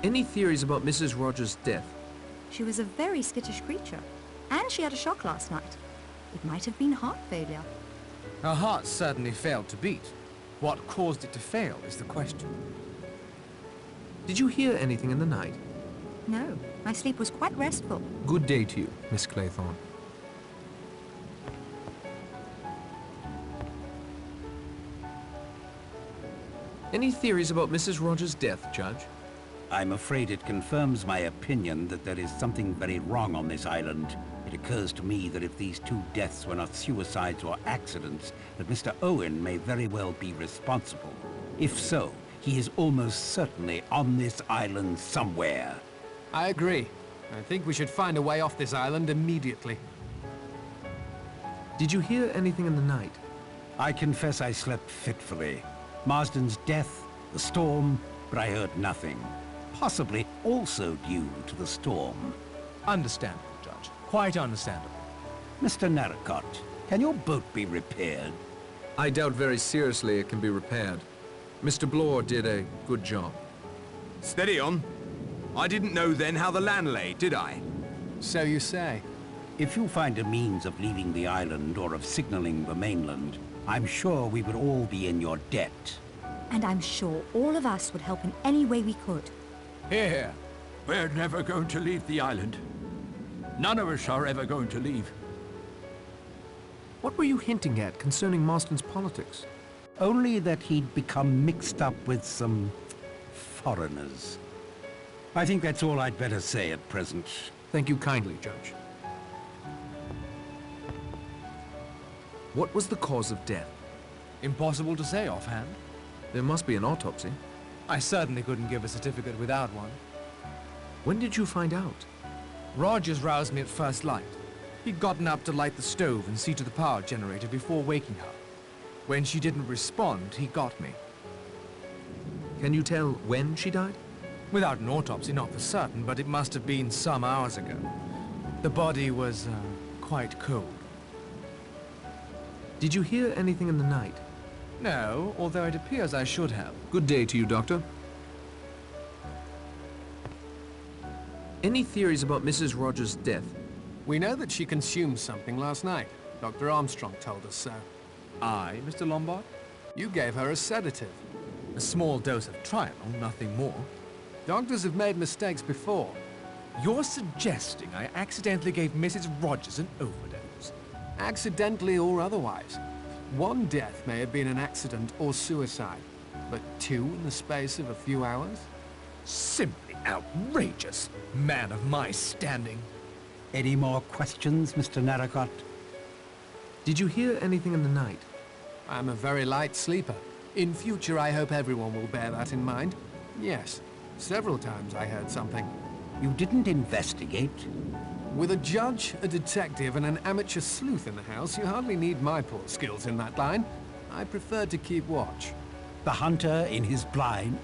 Any theories about Mrs. Rogers' death? She was a very skittish creature, and she had a shock last night. It might have been heart failure. Her heart certainly failed to beat. What caused it to fail is the question. Did you hear anything in the night? No, my sleep was quite restful. Good day to you, Miss Claythorne. Any theories about Mrs. Rogers' death, Judge? I'm afraid it confirms my opinion that there is something very wrong on this island. It occurs to me that if these two deaths were not suicides or accidents, that Mr. Owen may very well be responsible. If so, he is almost certainly on this island somewhere. I agree. I think we should find a way off this island immediately. Did you hear anything in the night? I confess I slept fitfully. Marsden's death, the storm, but I heard nothing. Possibly also due to the storm. Understandable, Judge. Quite understandable. Mr. Narracott, can your boat be repaired? I doubt very seriously it can be repaired. Mr. Blore did a good job. Steady on. I didn't know then how the land lay, did I? So you say. If you find a means of leaving the island or of signaling the mainland, I'm sure we would all be in your debt. And I'm sure all of us would help in any way we could. Here, we're never going to leave the island. None of us are ever going to leave. What were you hinting at concerning Marston's politics? Only that he'd become mixed up with some foreigners. I think that's all I'd better say at present. Thank you kindly, Judge. What was the cause of death? Impossible to say offhand. There must be an autopsy. I certainly couldn't give a certificate without one. When did you find out? Rogers roused me at first light. He'd gotten up to light the stove and see to the power generator before waking her. When she didn't respond, he got me. Can you tell when she died? Without an autopsy, not for certain, but it must have been some hours ago. The body was, quite cold. Did you hear anything in the night? No, although it appears I should have. Good day to you, Doctor. Any theories about Mrs. Rogers' death? We know that she consumed something last night. Dr. Armstrong told us so. I, Mr. Lombard? You gave her a sedative. A small dose of Trianol, nothing more. Doctors have made mistakes before. You're suggesting I accidentally gave Mrs. Rogers an overdose? Accidentally or otherwise. One death may have been an accident or suicide, but two in the space of a few hours? Simply outrageous, man of my standing. Any more questions, Mr. Narracott? Did you hear anything in the night? I'm a very light sleeper. In future, I hope everyone will bear that in mind. Yes, several times I heard something. You didn't investigate? With a judge, a detective, and an amateur sleuth in the house, you hardly need my poor skills in that line. I prefer to keep watch. The hunter in his blind?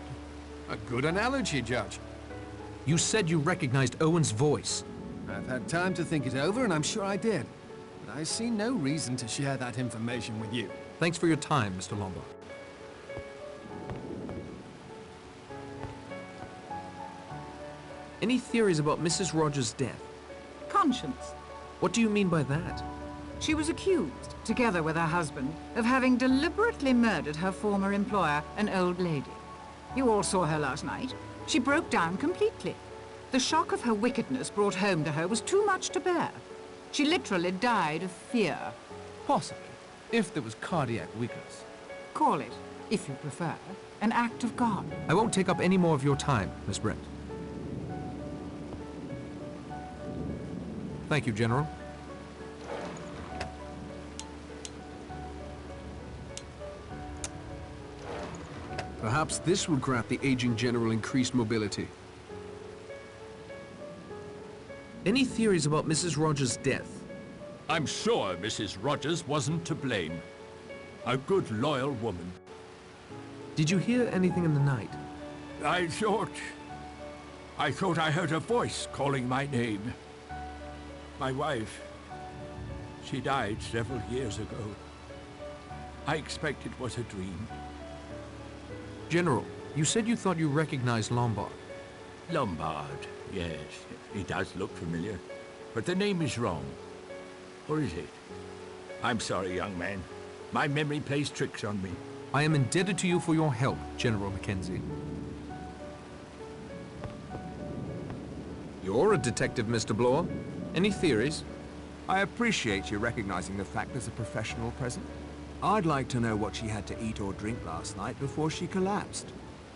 A good analogy, Judge. You said you recognized Owen's voice. I've had time to think it over, and I'm sure I did. But I see no reason to share that information with you. Thanks for your time, Mr. Lombard. Any theories about Mrs. Rogers' death? Conscience. What do you mean by that? She was accused, together with her husband, of having deliberately murdered her former employer, an old lady. You all saw her last night. She broke down completely. The shock of her wickedness brought home to her was too much to bear. She literally died of fear. Possibly, if there was cardiac weakness. Call it, if you prefer, an act of God. I won't take up any more of your time, Miss Brent. Thank you, General. Perhaps this will grant the aging General increased mobility. Any theories about Mrs. Rogers' death? I'm sure Mrs. Rogers wasn't to blame. A good, loyal woman. Did you hear anything in the night? I thought I heard a voice calling my name. My wife, she died several years ago. I expect it was a dream. General, you said you thought you recognized Lombard. Lombard, yes. It does look familiar. But the name is wrong. Or is it? I'm sorry, young man. My memory plays tricks on me. I am indebted to you for your help, General Mackenzie. You're a detective, Mr. Bloor. Any theories? I appreciate you recognizing the fact there's a professional present. I'd like to know what she had to eat or drink last night before she collapsed.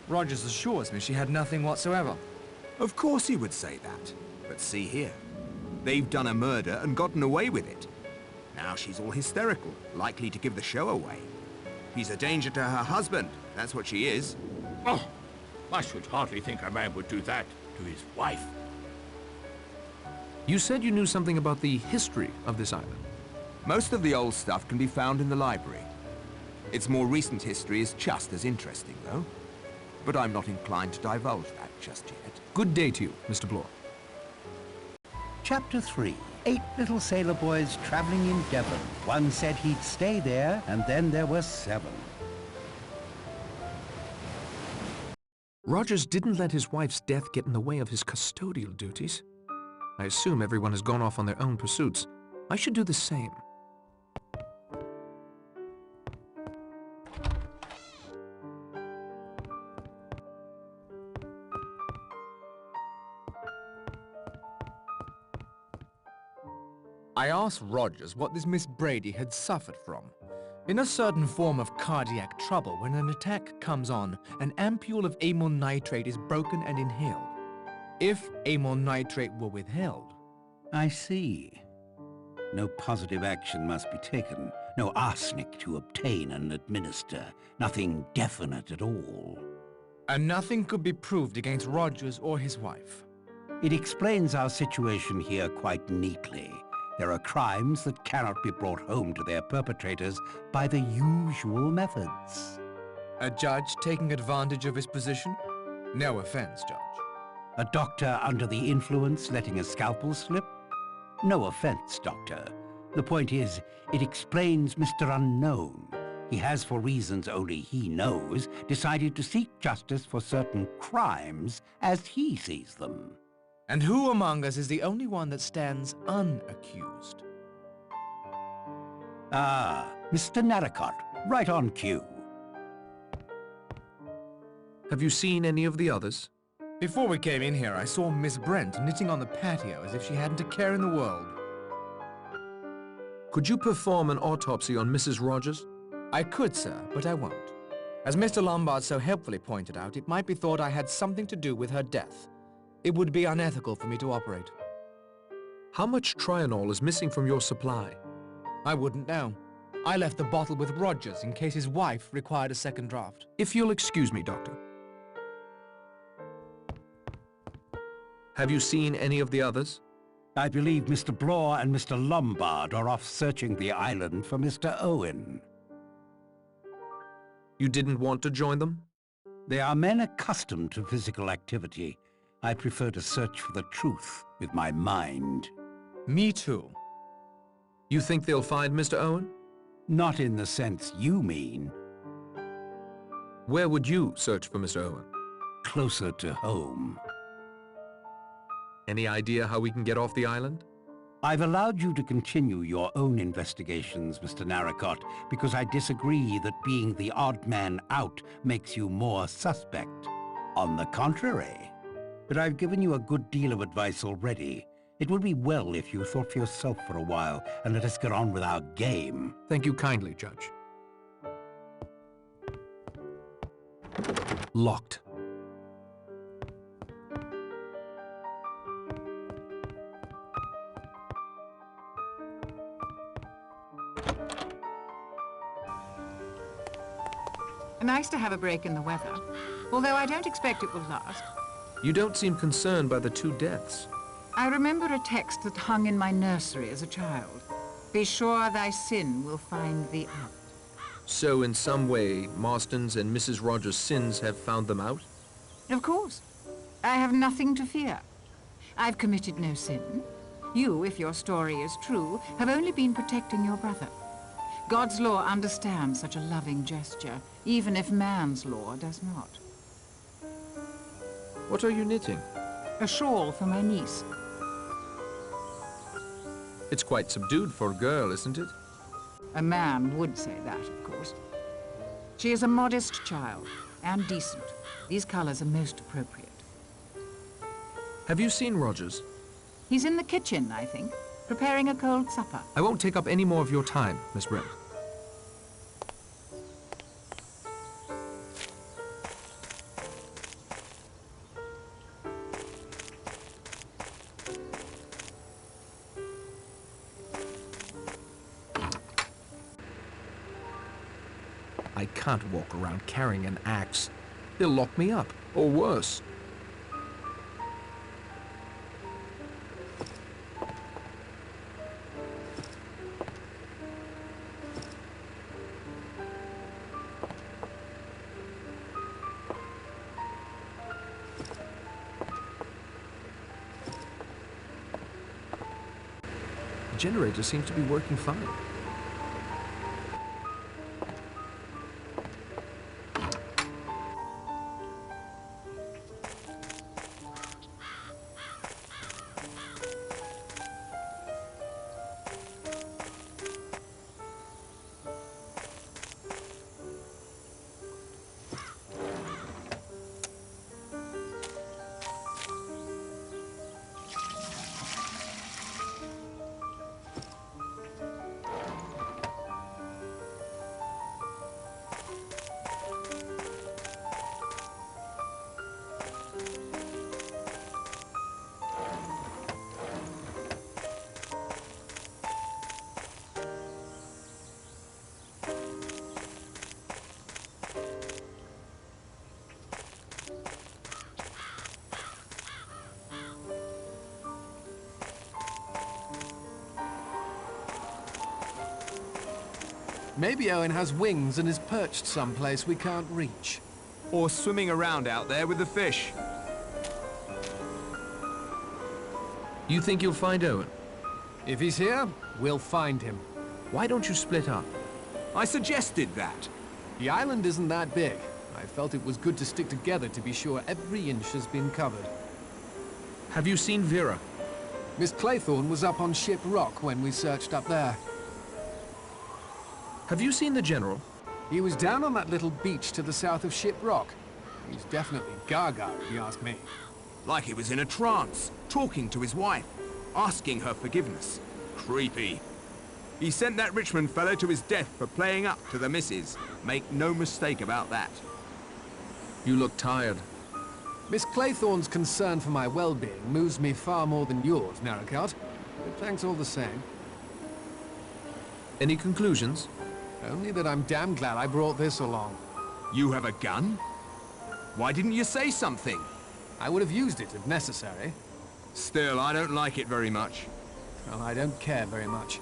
Rogers assures me she had nothing whatsoever. Of course he would say that. But see here. They've done a murder and gotten away with it. Now she's all hysterical, likely to give the show away. She's a danger to her husband. That's what she is. Oh, I should hardly think a man would do that to his wife. You said you knew something about the history of this island. Most of the old stuff can be found in the library. Its more recent history is just as interesting, though. But I'm not inclined to divulge that just yet. Good day to you, Mr. Bloor. Chapter 3. 8 little sailor boys traveling in Devon. One said he'd stay there, and then there were 7. Rogers didn't let his wife's death get in the way of his custodial duties. I assume everyone has gone off on their own pursuits. I should do the same. I asked Rogers what this Miss Brady had suffered from. In a certain form of cardiac trouble, when an attack comes on, an ampule of amyl nitrate is broken and inhaled. If amyl nitrate were withheld... I see. No positive action must be taken. No arsenic to obtain and administer. Nothing definite at all. And nothing could be proved against Rogers or his wife. It explains our situation here quite neatly. There are crimes that cannot be brought home to their perpetrators by the usual methods. A judge taking advantage of his position? No offense, Judge. A doctor under the influence letting a scalpel slip? No offense, Doctor. The point is, it explains Mr. Unknown. He has, for reasons only he knows, decided to seek justice for certain crimes as he sees them. And who among us is the only one that stands unaccused? Ah, Mr. Narracott, right on cue. Have you seen any of the others? Before we came in here, I saw Miss Brent knitting on the patio as if she hadn't a care in the world. Could you perform an autopsy on Mrs. Rogers? I could, sir, but I won't. As Mr. Lombard so helpfully pointed out, it might be thought I had something to do with her death. It would be unethical for me to operate. How much Trianol is missing from your supply? I wouldn't know. I left the bottle with Rogers in case his wife required a second draft. If you'll excuse me, Doctor. Have you seen any of the others? I believe Mr. Bloor and Mr. Lombard are off searching the island for Mr. Owen. You didn't want to join them? They are men accustomed to physical activity. I prefer to search for the truth with my mind. Me too. You think they'll find Mr. Owen? Not in the sense you mean. Where would you search for Mr. Owen? Closer to home. Any idea how we can get off the island? I've allowed you to continue your own investigations, Mr. Narracott, because I disagree that being the odd man out makes you more suspect. On the contrary. But I've given you a good deal of advice already. It would be well if you thought for yourself for a while and let us get on with our game. Thank you kindly, Judge. Locked. Nice to have a break in the weather, although I don't expect it will last. You don't seem concerned by the 2 deaths. I remember a text that hung in my nursery as a child. Be sure thy sin will find thee out. So in some way, Marston's and Mrs. Rogers' sins have found them out? Of course. I have nothing to fear. I've committed no sin. You, if your story is true, have only been protecting your brother. God's law understands such a loving gesture, even if man's law does not. What are you knitting? A shawl for my niece. It's quite subdued for a girl, isn't it? A man would say that, of course. She is a modest child, and decent. These colors are most appropriate. Have you seen Rogers? He's in the kitchen, I think, preparing a cold supper. I won't take up any more of your time, Miss Brent. I can't walk around carrying an axe. They'll lock me up, or worse. The generator seems to be working fine. Maybe Owen has wings and is perched someplace we can't reach. Or swimming around out there with the fish. You think you'll find Owen? If he's here, we'll find him. Why don't you split up? I suggested that. The island isn't that big. I felt it was good to stick together to be sure every inch has been covered. Have you seen Vera? Miss Claythorne was up on Ship Rock when we searched up there. Have you seen the General? He was down on that little beach to the south of Ship Rock. He's definitely gaga, if you ask me. Like he was in a trance, talking to his wife, asking her forgiveness. Creepy. He sent that Richmond fellow to his death for playing up to the missus. Make no mistake about that. You look tired. Miss Claythorne's concern for my well-being moves me far more than yours, Narrowcart. But thanks all the same. Any conclusions? Only that I'm damn glad I brought this along. You have a gun? Why didn't you say something? I would have used it if necessary. Still, I don't like it very much. Well, I don't care very much.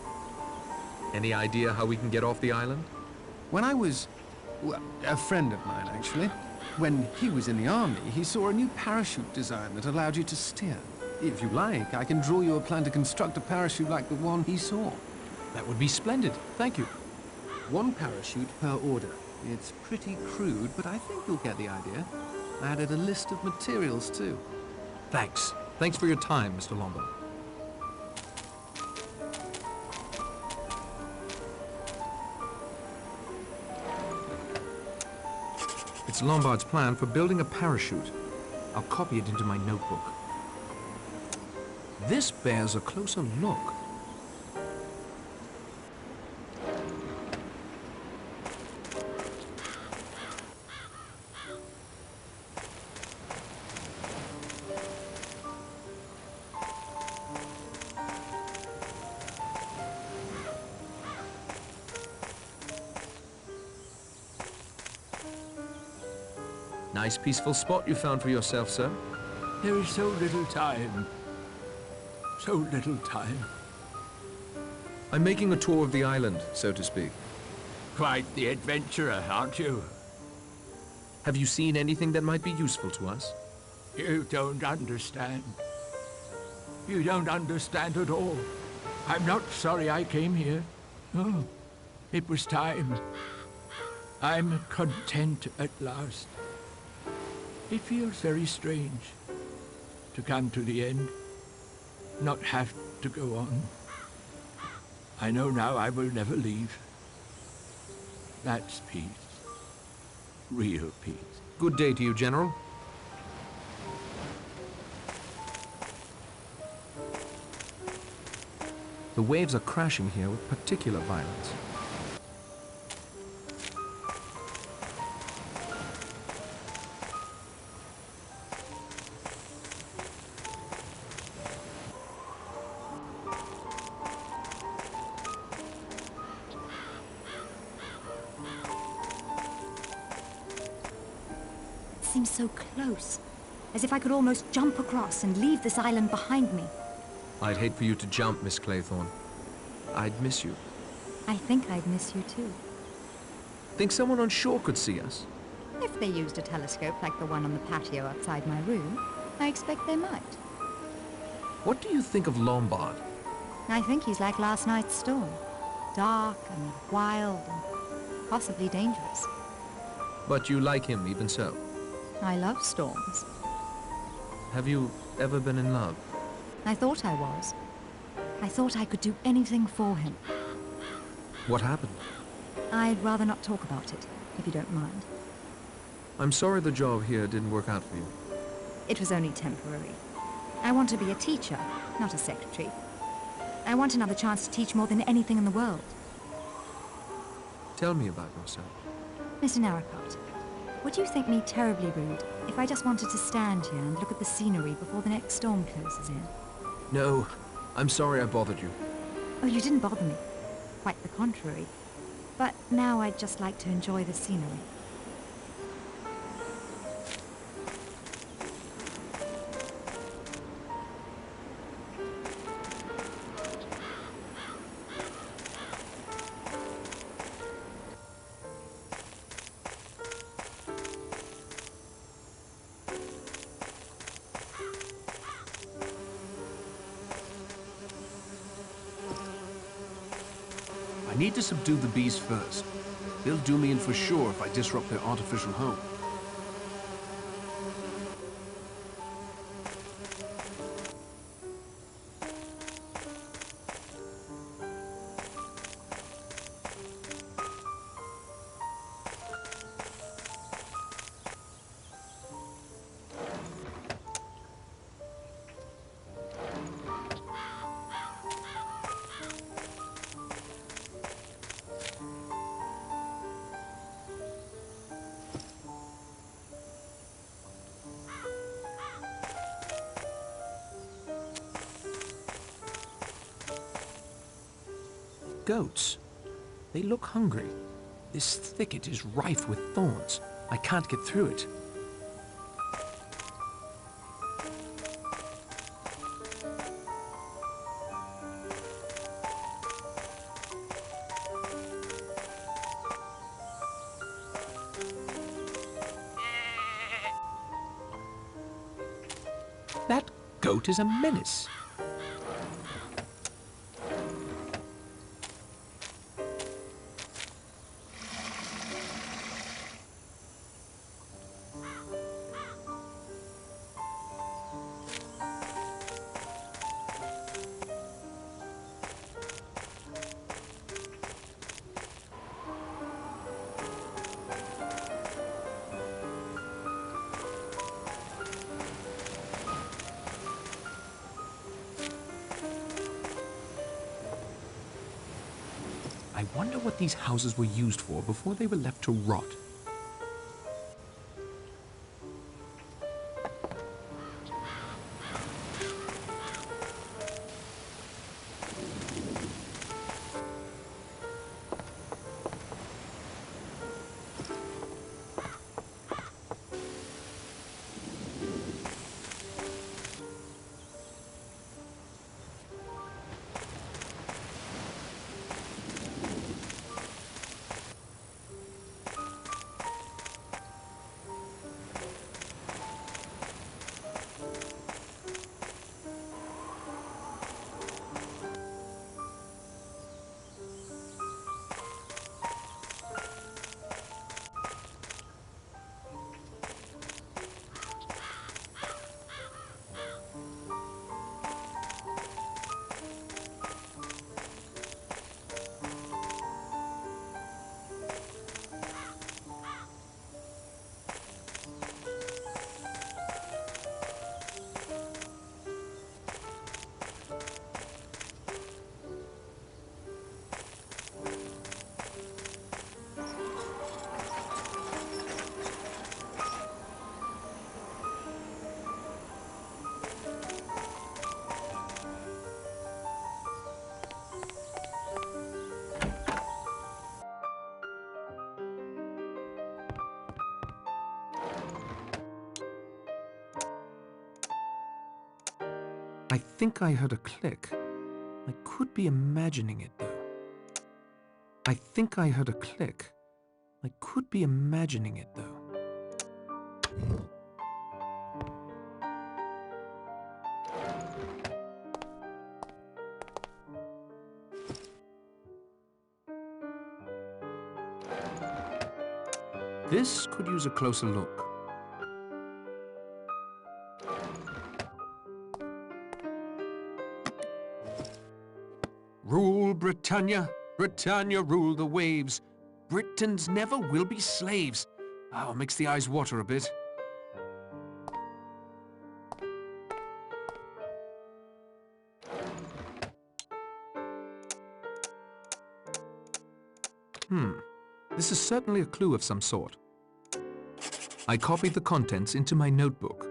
Any idea how we can get off the island? When I was... well, a friend of mine, actually. When he was in the army, he saw a new parachute design that allowed you to steer. If you like, I can draw you a plan to construct a parachute like the one he saw. That would be splendid. Thank you. One parachute per order. It's pretty crude, but I think you'll get the idea. I added a list of materials, too. Thanks. Thanks for your time, Mr. Lombard. It's Lombard's plan for building a parachute. I'll copy it into my notebook. This bears a closer look. Nice peaceful spot you found for yourself, sir. There is so little time. So little time. I'm making a tour of the island, so to speak. Quite the adventurer, aren't you? Have you seen anything that might be useful to us? You don't understand. You don't understand at all. I'm not sorry I came here. No, it was time. I'm content at last. It feels very strange to come to the end, not have to go on. I know now I will never leave. That's peace. Real peace. Good day to you, General. The waves are crashing here with particular violence. It seems so close, as if I could almost jump across and leave this island behind me. I'd hate for you to jump, Miss Claythorne. I'd miss you. I think I'd miss you too. Think someone on shore could see us? If they used a telescope like the one on the patio outside my room, I expect they might. What do you think of Lombard? I think he's like last night's storm. Dark and wild and possibly dangerous. But you like him even so. I love storms. Have you ever been in love? I thought I was. I thought I could do anything for him. What happened? I'd rather not talk about it, if you don't mind. I'm sorry the job here didn't work out for you. It was only temporary. I want to be a teacher, not a secretary. I want another chance to teach more than anything in the world. Tell me about yourself. Mr. Narracott, would you think me terribly rude if I just wanted to stand here and look at the scenery before the next storm closes in? No, I'm sorry I bothered you. Oh, you didn't bother me. Quite the contrary. But now I'd just like to enjoy the scenery. I need to subdue the bees first. They'll do me in for sure if I disrupt their artificial home. Goats. They look hungry. This thicket is rife with thorns. I can't get through it. That goat is a menace. I wonder what these houses were used for before they were left to rot. I think I heard a click. I could be imagining it, though. I think I heard a click. I could be imagining it, though. This could use a closer look. Rule Britannia, Britannia rule the waves. Britons never will be slaves. Oh, makes the eyes water a bit. This is certainly a clue of some sort. I copied the contents into my notebook.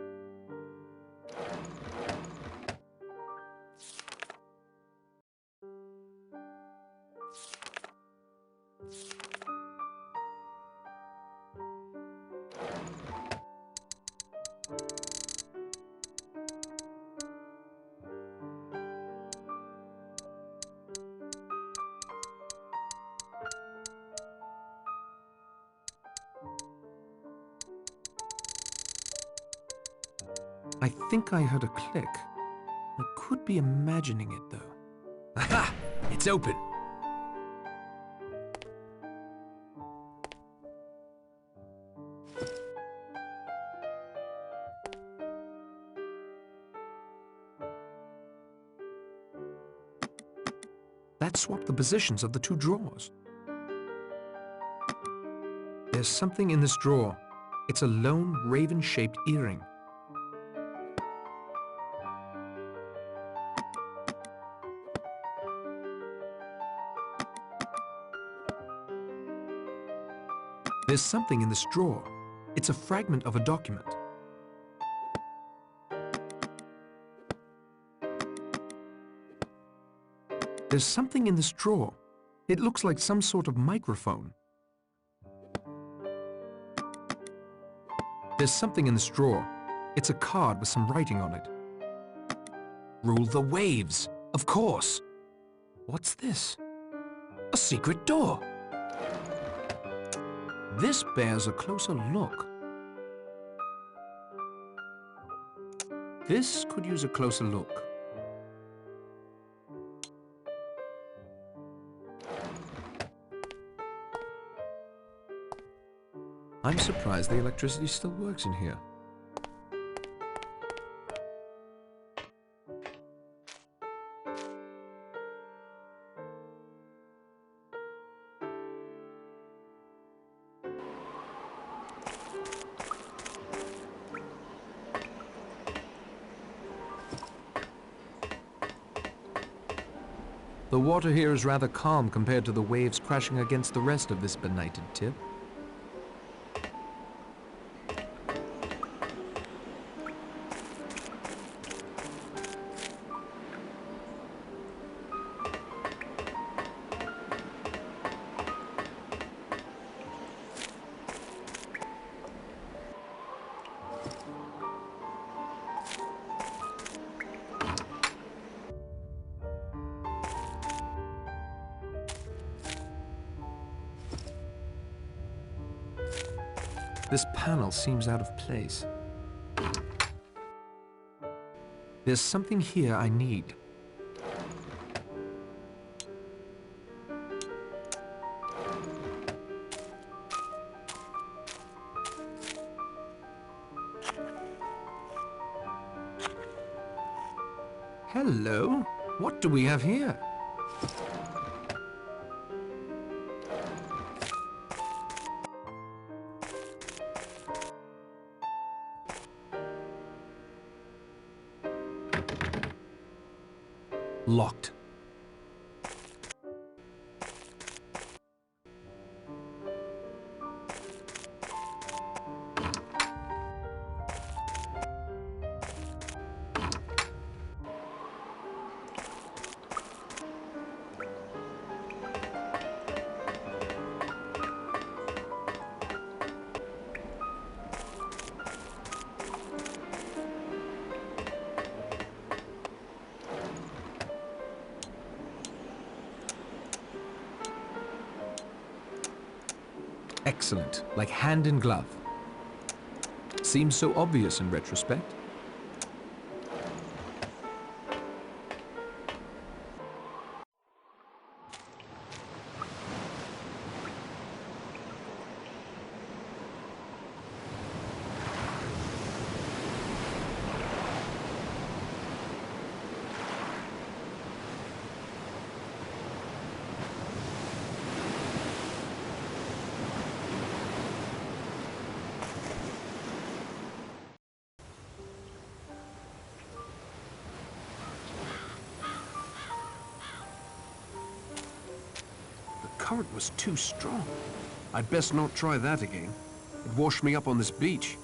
I think I heard a click. I could be imagining it, though. Aha! It's open! That swapped the positions of the two drawers. There's something in this drawer. It's a lone raven-shaped earring. There's something in this drawer. It's a fragment of a document. There's something in this drawer. It looks like some sort of microphone. There's something in this drawer. It's a card with some writing on it. Rule the waves, of course. What's this? A secret door. This bears a closer look. This could use a closer look. I'm surprised the electricity still works in here. The water here is rather calm compared to the waves crashing against the rest of this benighted tip. This panel seems out of place. There's something here I need. Hello? What do we have here? Locked. Excellent, like hand in glove. Seems so obvious in retrospect. The current was too strong. I'd best not try that again. It washed me up on this beach.